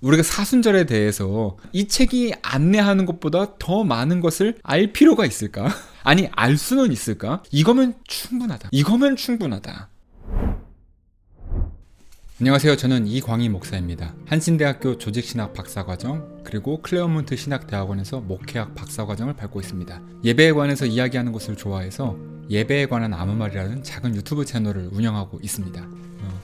우리가 사순절에 대해서 이 책이 안내하는 것보다 더 많은 것을 알 필요가 있을까? 아니, 알 수는 있을까? 이거면 충분하다. 안녕하세요. 저는 이광희 목사입니다. 한신대학교 조직신학 박사과정 그리고 클레어몬트 신학대학원에서 목회학 박사과정을 밟고 있습니다. 예배에 관해서 이야기하는 것을 좋아해서 예배에 관한 아무 말이라는 작은 유튜브 채널을 운영하고 있습니다.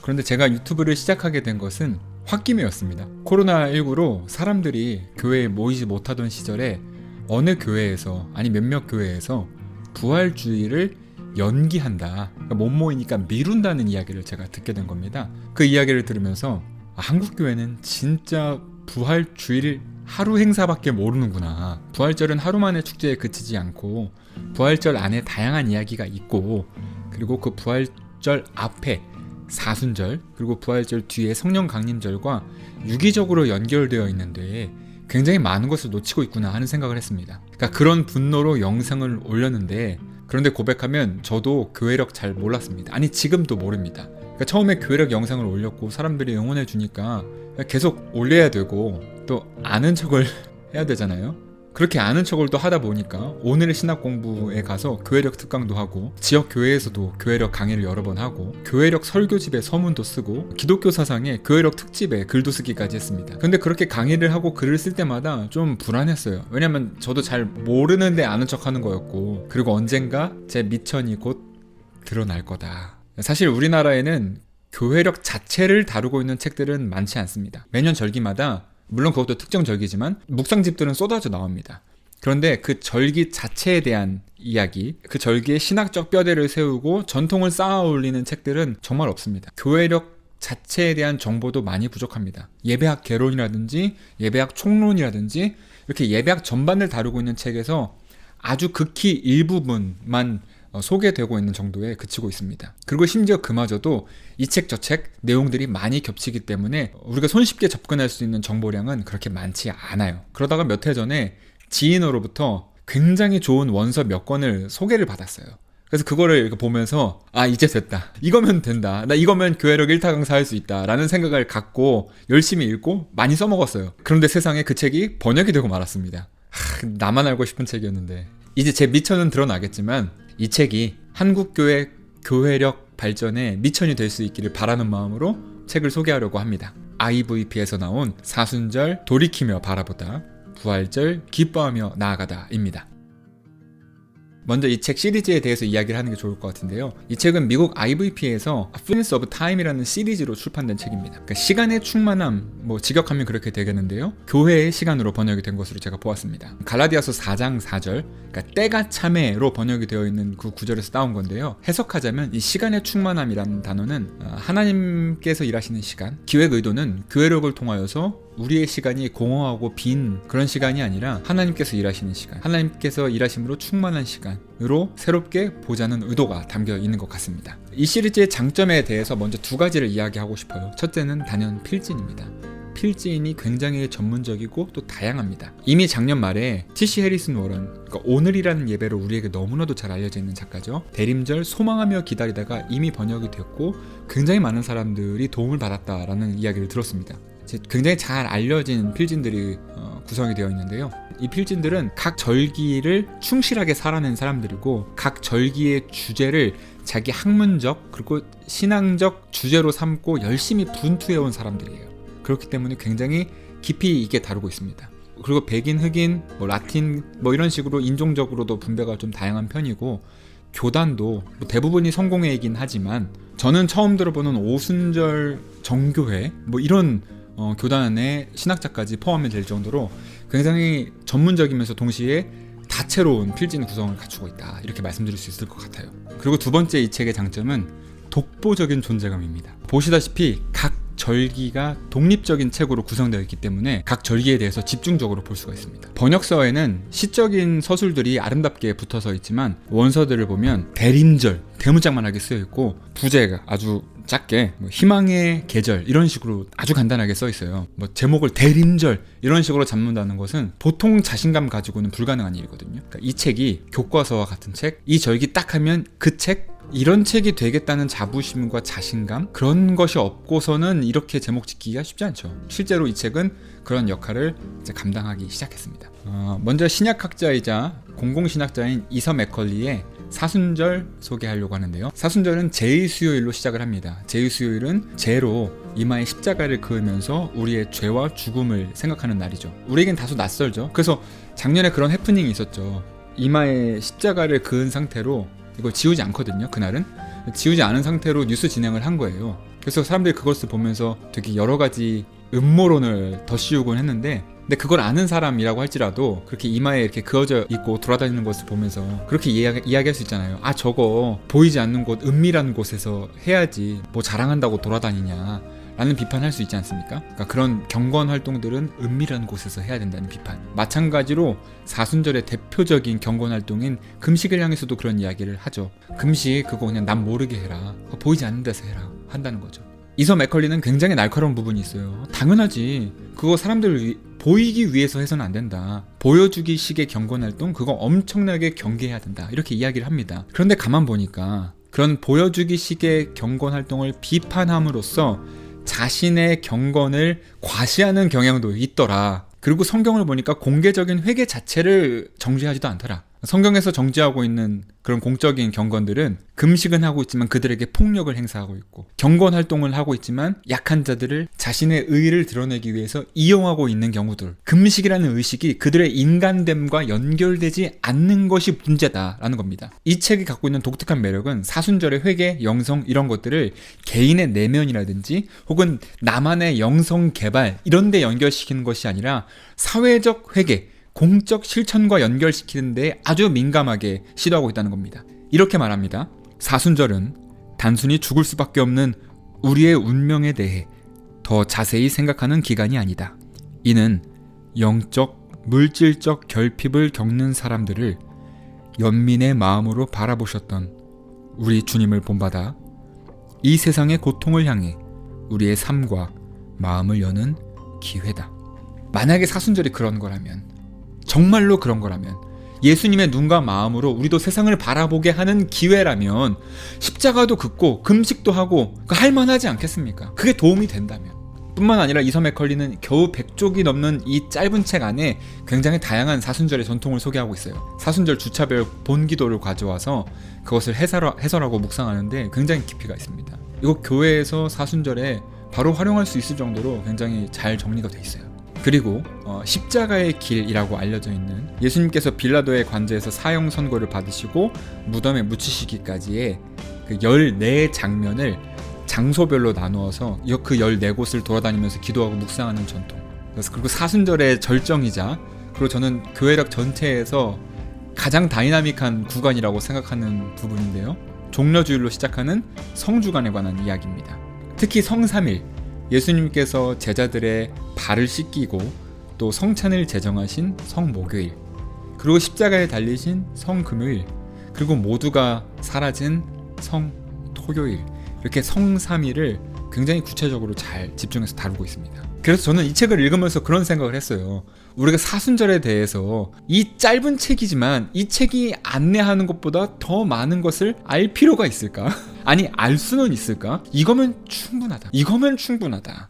그런데 제가 유튜브를 시작하게 된 것은 홧김이었습니다. 코로나19로 사람들이 교회에 모이지 못하던 시절에 어느 교회에서 아니 몇몇 교회에서 부활주의를 연기한다. 그러니까 못 모이니까 미룬다는 이야기를 제가 듣게 된 겁니다. 그 이야기를 들으면서 한국 교회는 진짜 부활주의를 하루 행사밖에 모르는구나. 부활절은 하루만의 축제에 그치지 않고 부활절 안에 다양한 이야기가 있고, 그리고 그 부활절 앞에 사순절, 그리고 부활절 뒤에 성령 강림절과 유기적으로 연결되어 있는데 굉장히 많은 것을 놓치고 있구나 하는 생각을 했습니다. 그러니까 그런 분노로 영상을 올렸는데, 그런데 고백하면 저도 교회력 잘 몰랐습니다. 아니, 지금도 모릅니다. 그러니까 처음에 교회력 영상을 올렸고 사람들이 응원해 주니까 계속 올려야 되고 또 아는 척을 해야 되잖아요. 그렇게 아는 척을 또 하다 보니까 오늘의 신학 공부에 가서 교회력 특강도 하고, 지역 교회에서도 교회력 강의를 여러 번 하고, 교회력 설교집에 서문도 쓰고, 기독교 사상에 교회력 특집에 글도 쓰기까지 했습니다. 근데 그렇게 강의를 하고 글을 쓸 때마다 좀 불안했어요. 왜냐면 저도 잘 모르는데 아는 척 하는 거였고, 그리고 언젠가 제 미천이 곧 드러날 거다. 사실 우리나라에는 교회력 자체를 다루고 있는 책들은 많지 않습니다. 매년 절기마다, 물론 그것도 특정 절기지만 묵상집들은 쏟아져 나옵니다. 그런데 그 절기 자체에 대한 이야기, 그 절기의 신학적 뼈대를 세우고 전통을 쌓아 올리는 책들은 정말 없습니다. 교회력 자체에 대한 정보도 많이 부족합니다. 예배학 개론이라든지 예배학 총론이라든지 이렇게 예배학 전반을 다루고 있는 책에서 아주 극히 일부분만 소개되고 있는 정도에 그치고 있습니다. 그리고 심지어 그마저도 이 책 저 책 내용들이 많이 겹치기 때문에 우리가 손쉽게 접근할 수 있는 정보량은 그렇게 많지 않아요. 그러다가 몇 해 전에 지인으로부터 굉장히 좋은 원서 몇 권을 소개를 받았어요. 그래서 그거를 이렇게 보면서 이제 됐다. 이거면 된다. 나 이거면 교회력 1타 강사 할 수 있다. 라는 생각을 갖고 열심히 읽고 많이 써먹었어요. 그런데 세상에 그 책이 번역이 되고 말았습니다. 나만 알고 싶은 책이었는데. 이제 제 미천은 드러나겠지만 이 책이 한국교회 교회력 발전에 미천이 될 수 있기를 바라는 마음으로 책을 소개하려고 합니다. IVP에서 나온 사순절 돌이키며 바라보다, 부활절 기뻐하며 나아가다입니다. 먼저 이 책 시리즈에 대해서 이야기를 하는 게 좋을 것 같은데요. 이 책은 미국 IVP에서 Fullness of Time이라는 시리즈로 출판된 책입니다. 그러니까 시간의 충만함, 직역하면 그렇게 되겠는데요. 교회의 시간으로 번역이 된 것으로 제가 보았습니다. 갈라디아서 4장 4절, 그러니까 때가 참에로 번역이 되어 있는 그 구절에서 따온 건데요. 해석하자면 이 시간의 충만함이라는 단어는 하나님께서 일하시는 시간, 기획 의도는 교회력을 통하여서 우리의 시간이 공허하고 빈 그런 시간이 아니라 하나님께서 일하시는 시간, 하나님께서 일하심으로 충만한 시간으로 새롭게 보자는 의도가 담겨 있는 것 같습니다. 이 시리즈의 장점에 대해서 먼저 두 가지를 이야기하고 싶어요. 첫째는 단연 필진입니다. 필진이 굉장히 전문적이고 또 다양합니다. 이미 작년 말에 T.C. 해리슨 워런, 그러니까 오늘이라는 예배로 우리에게 너무나도 잘 알려져 있는 작가죠. 대림절 소망하며 기다리다가 이미 번역이 됐고 굉장히 많은 사람들이 도움을 받았다라는 이야기를 들었습니다. 굉장히 잘 알려진 필진들이 구성이 되어 있는데요. 이 필진들은 각 절기를 충실하게 살아낸 사람들이고, 각 절기의 주제를 자기 학문적 그리고 신앙적 주제로 삼고 열심히 분투해온 사람들이에요. 그렇기 때문에 굉장히 깊이 있게 다루고 있습니다. 그리고 백인, 흑인, 라틴 이런 식으로 인종적으로도 분배가 좀 다양한 편이고, 교단도 대부분이 성공회이긴 하지만 저는 처음 들어보는 오순절 정교회 이런 교단의 신학자까지 포함이 될 정도로 굉장히 전문적이면서 동시에 다채로운 필진 구성을 갖추고 있다, 이렇게 말씀드릴 수 있을 것 같아요. 그리고 두 번째 이 책의 장점은 독보적인 존재감입니다. 보시다시피 각 절기가 독립적인 책으로 구성되어 있기 때문에 각 절기에 대해서 집중적으로 볼 수가 있습니다. 번역서에는 시적인 서술들이 아름답게 붙어서 있지만 원서들을 보면 대림절 대문짝만하게 쓰여 있고 부제가 아주 작게 뭐 희망의 계절 이런 식으로 아주 간단하게 써 있어요. 뭐 제목을 대림절 이런 식으로 잡는다는 것은 보통 자신감 가지고는 불가능한 일이거든요. 그러니까 이 책이 교과서와 같은 책, 이 절기 딱 하면 그 책, 이런 책이 되겠다는 자부심과 자신감 그런 것이 없고서는 이렇게 제목 짓기가 쉽지 않죠. 실제로 이 책은 그런 역할을 이제 감당하기 시작했습니다. 먼저 신약학자이자 공공신학자인 이서 맥컬리의 사순절 소개하려고 하는데요. 사순절은 제2수요일로 시작을 합니다. 제2수요일은 제로 이마에 십자가를 그으면서 우리의 죄와 죽음을 생각하는 날이죠. 우리에겐 다소 낯설죠. 그래서 작년에 그런 해프닝이 있었죠. 이마에 십자가를 그은 상태로 이걸 지우지 않거든요. 그날은 지우지 않은 상태로 뉴스 진행을 한 거예요. 그래서 사람들이 그것을 보면서 되게 여러 가지 음모론을 덧씌우곤 했는데, 근데 그걸 아는 사람이라고 할지라도 그렇게 이마에 이렇게 그어져 있고 돌아다니는 것을 보면서 그렇게 이야기할 수 있잖아요. 아, 저거 보이지 않는 곳, 은밀한 곳에서 해야지 뭐 자랑한다고 돌아다니냐 라는 비판할 수 있지 않습니까? 그러니까 그런 경건 활동들은 은밀한 곳에서 해야 된다는 비판. 마찬가지로 사순절의 대표적인 경건 활동인 금식을 향해서도 그런 이야기를 하죠. 금식 그거 그냥 남 모르게 해라, 보이지 않는 데서 해라 한다는 거죠. 이서 맥컬리는 굉장히 날카로운 부분이 있어요. 당연하지, 그거 사람들을 보이기 위해서 해서는 안 된다, 보여주기 식의 경건 활동 그거 엄청나게 경계해야 된다, 이렇게 이야기를 합니다. 그런데 가만 보니까 그런 보여주기 식의 경건 활동을 비판함으로써 자신의 경건을 과시하는 경향도 있더라. 그리고 성경을 보니까 공개적인 회개 자체를 정죄하지도 않더라. 성경에서 정죄하고 있는 그런 공적인 경건들은 금식은 하고 있지만 그들에게 폭력을 행사하고 있고, 경건 활동을 하고 있지만 약한 자들을 자신의 의의를 드러내기 위해서 이용하고 있는 경우들, 금식이라는 의식이 그들의 인간됨과 연결되지 않는 것이 문제다라는 겁니다. 이 책이 갖고 있는 독특한 매력은 사순절의 회개, 영성 이런 것들을 개인의 내면이라든지 혹은 나만의 영성 개발 이런 데 연결시키는 것이 아니라 사회적 회개, 공적 실천과 연결시키는 데 아주 민감하게 시도하고 있다는 겁니다. 이렇게 말합니다. 사순절은 단순히 죽을 수밖에 없는 우리의 운명에 대해 더 자세히 생각하는 기간이 아니다. 이는 영적, 물질적 결핍을 겪는 사람들을 연민의 마음으로 바라보셨던 우리 주님을 본받아 이 세상의 고통을 향해 우리의 삶과 마음을 여는 기회다. 만약에 사순절이 그런 거라면, 정말로 그런 거라면, 예수님의 눈과 마음으로 우리도 세상을 바라보게 하는 기회라면 십자가도 긋고 금식도 하고 할만하지 않겠습니까? 그게 도움이 된다면. 뿐만 아니라 이서 맥컬리는 겨우 100쪽이 넘는 이 짧은 책 안에 굉장히 다양한 사순절의 전통을 소개하고 있어요. 사순절 주차별 본기도를 가져와서 그것을 해설하고 묵상하는데 굉장히 깊이가 있습니다. 이거 교회에서 사순절에 바로 활용할 수 있을 정도로 굉장히 잘 정리가 돼 있어요. 그리고 십자가의 길이라고 알려져 있는, 예수님께서 빌라도의 관제에서 사형 선고를 받으시고 무덤에 묻히시기까지의 그 14 장면을 장소별로 나누어서 그 14곳을 돌아다니면서 기도하고 묵상하는 전통. 그리고 사순절의 절정이자, 그리고 저는 교회력 전체에서 가장 다이나믹한 구간이라고 생각하는 부분인데요, 종려주일로 시작하는 성주간에 관한 이야기입니다. 특히 성삼일, 예수님께서 제자들의 발을 씻기고 또 성찬을 제정하신 성목요일, 그리고 십자가에 달리신 성금요일, 그리고 모두가 사라진 성토요일, 이렇게 성삼일을 굉장히 구체적으로 잘 집중해서 다루고 있습니다. 그래서 저는 이 책을 읽으면서 그런 생각을 했어요. 우리가 사순절에 대해서 이 짧은 책이지만 이 책이 안내하는 것보다 더 많은 것을 알 필요가 있을까? 아니, 알 수는 있을까? 이거면 충분하다.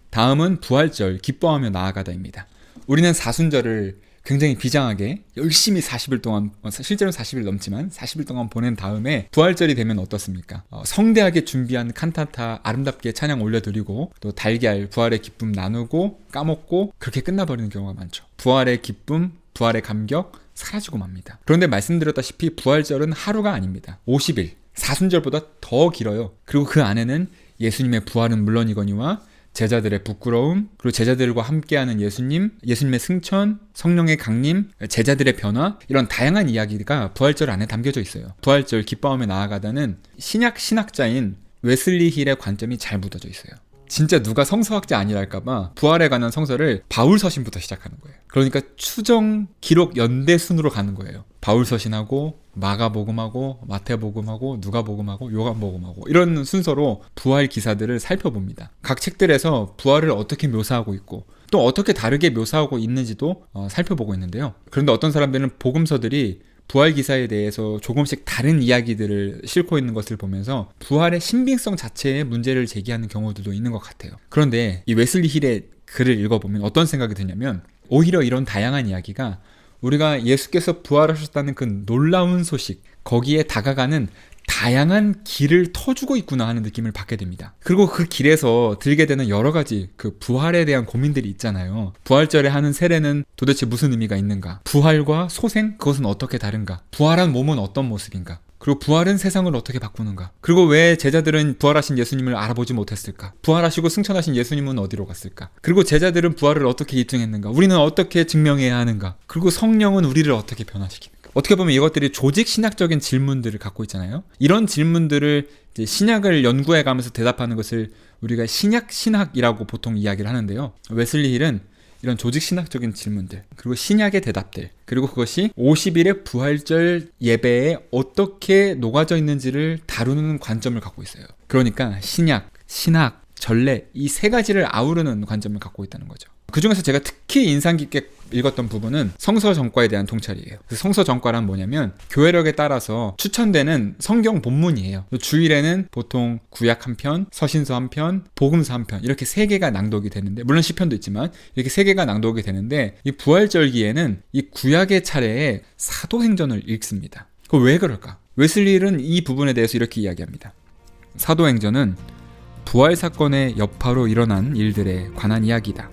다음은 부활절, 기뻐하며 나아가다입니다. 우리는 사순절을 굉장히 비장하게 열심히 40일 동안, 실제로는 40일 넘지만 40일 동안 보낸 다음에 부활절이 되면 어떻습니까? 성대하게 준비한 칸타타 아름답게 찬양 올려드리고 또 달걀, 부활의 기쁨 나누고 까먹고 그렇게 끝나버리는 경우가 많죠. 부활의 기쁨, 부활의 감격 사라지고 맙니다. 그런데 말씀드렸다시피 부활절은 하루가 아닙니다. 50일, 사순절보다 더 길어요. 그리고 그 안에는 예수님의 부활은 물론이거니와 제자들의 부끄러움, 그리고 제자들과 함께하는 예수님, 예수님의 승천, 성령의 강림, 제자들의 변화, 이런 다양한 이야기가 부활절 안에 담겨져 있어요. 부활절 기뻐하며 나아가다는 신약 신학자인 웨슬리 힐의 관점이 잘 묻어져 있어요. 진짜 누가 성서학자 아니랄까봐 부활에 관한 성서를 바울서신부터 시작하는 거예요. 그러니까 추정 기록 연대 순으로 가는 거예요. 바울서신하고 마가복음하고 마태복음하고 누가복음하고 요한복음하고 이런 순서로 부활 기사들을 살펴봅니다. 각 책들에서 부활을 어떻게 묘사하고 있고 또 어떻게 다르게 묘사하고 있는지도 살펴보고 있는데요. 그런데 어떤 사람들은 복음서들이 부활 기사에 대해서 조금씩 다른 이야기들을 싣고 있는 것을 보면서 부활의 신빙성 자체에 문제를 제기하는 경우들도 있는 것 같아요. 그런데 이 웨슬리 힐의 글을 읽어보면 어떤 생각이 드냐면 오히려 이런 다양한 이야기가 우리가 예수께서 부활하셨다는 그 놀라운 소식, 거기에 다가가는 다양한 길을 터주고 있구나 하는 느낌을 받게 됩니다. 그리고 그 길에서 들게 되는 여러 가지 그 부활에 대한 고민들이 있잖아요. 부활절에 하는 세례는 도대체 무슨 의미가 있는가? 부활과 소생? 그것은 어떻게 다른가? 부활한 몸은 어떤 모습인가? 그리고 부활은 세상을 어떻게 바꾸는가? 그리고 왜 제자들은 부활하신 예수님을 알아보지 못했을까? 부활하시고 승천하신 예수님은 어디로 갔을까? 그리고 제자들은 부활을 어떻게 입증했는가? 우리는 어떻게 증명해야 하는가? 그리고 성령은 우리를 어떻게 변화시키는가? 어떻게 보면 이것들이 조직 신학적인 질문들을 갖고 있잖아요. 이런 질문들을 이제 신약을 연구해 가면서 대답하는 것을 우리가 신약 신학이라고 보통 이야기를 하는데요. 웨슬리 힐은 이런 조직 신학적인 질문들, 그리고 신약의 대답들, 그리고 그것이 50일의 부활절 예배에 어떻게 녹아져 있는지를 다루는 관점을 갖고 있어요. 그러니까 신약, 신학, 전례 이 세 가지를 아우르는 관점을 갖고 있다는 거죠. 그 중에서 제가 특히 인상 깊게 읽었던 부분은 성서 전과에 대한 통찰이에요. 그 성서 전과란 뭐냐면 교회력에 따라서 추천되는 성경 본문이에요. 주일에는 보통 구약 한 편, 서신서 한 편, 복음서 한 편 이렇게 세 개가 낭독이 되는데 물론 시편도 있지만 이렇게 세 개가 낭독이 되는데 이 부활절기에는 이 구약의 차례에 사도행전을 읽습니다. 그 왜 그럴까? 웨슬리는 이 부분에 대해서 이렇게 이야기합니다. 사도행전은 부활 사건의 여파로 일어난 일들에 관한 이야기다.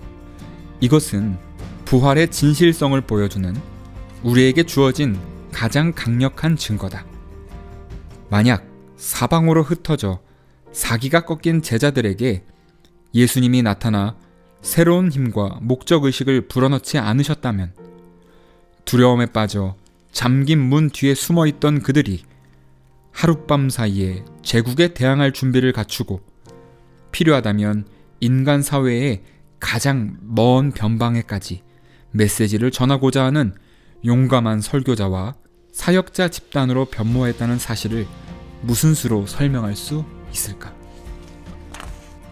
이것은 부활의 진실성을 보여주는 우리에게 주어진 가장 강력한 증거다. 만약 사방으로 흩어져 사기가 꺾인 제자들에게 예수님이 나타나 새로운 힘과 목적의식을 불어넣지 않으셨다면 두려움에 빠져 잠긴 문 뒤에 숨어있던 그들이 하룻밤 사이에 제국에 대항할 준비를 갖추고 필요하다면 인간 사회의 가장 먼 변방에까지 메시지를 전하고자 하는 용감한 설교자와 사역자 집단으로 변모했다는 사실을 무슨 수로 설명할 수 있을까?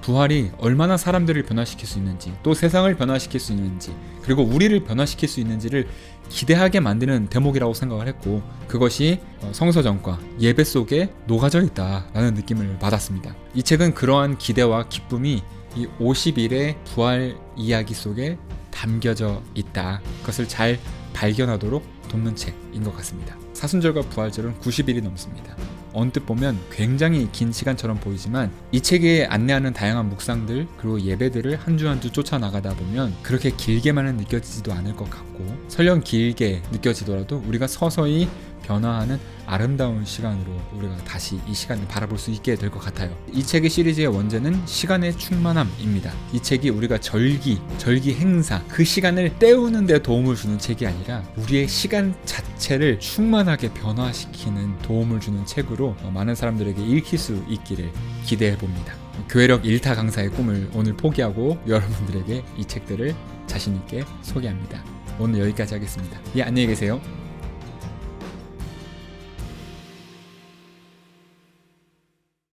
부활이 얼마나 사람들을 변화시킬 수 있는지, 또 세상을 변화시킬 수 있는지, 그리고 우리를 변화시킬 수 있는지를 기대하게 만드는 대목이라고 생각을 했고, 그것이 성서전과 예배 속에 녹아져 있다라는 느낌을 받았습니다. 이 책은 그러한 기대와 기쁨이 이 50일의 부활 이야기 속에 담겨져 있다. 그것을 잘 발견하도록 돕는 책인 것 같습니다. 사순절과 부활절은 90일이 넘습니다. 언뜻 보면 굉장히 긴 시간처럼 보이지만 이 책에 안내하는 다양한 묵상들 그리고 예배들을 한 주 한 주 쫓아나가다 보면 그렇게 길게만은 느껴지지도 않을 것 같고 설령 길게 느껴지더라도 우리가 서서히 변화하는 아름다운 시간으로 우리가 다시 이 시간을 바라볼 수 있게 될 것 같아요. 이 책의 시리즈의 원제는 시간의 충만함입니다. 이 책이 우리가 절기 행사 그 시간을 때우는 데 도움을 주는 책이 아니라 우리의 시간 자체를 충만하게 변화시키는 도움을 주는 책으로 많은 사람들에게 읽힐 수 있기를 기대해 봅니다. 교회력 1타 강사의 꿈을 오늘 포기하고 여러분들에게 이 책들을 자신 있게 소개합니다. 오늘 여기까지 하겠습니다. 안녕히 계세요.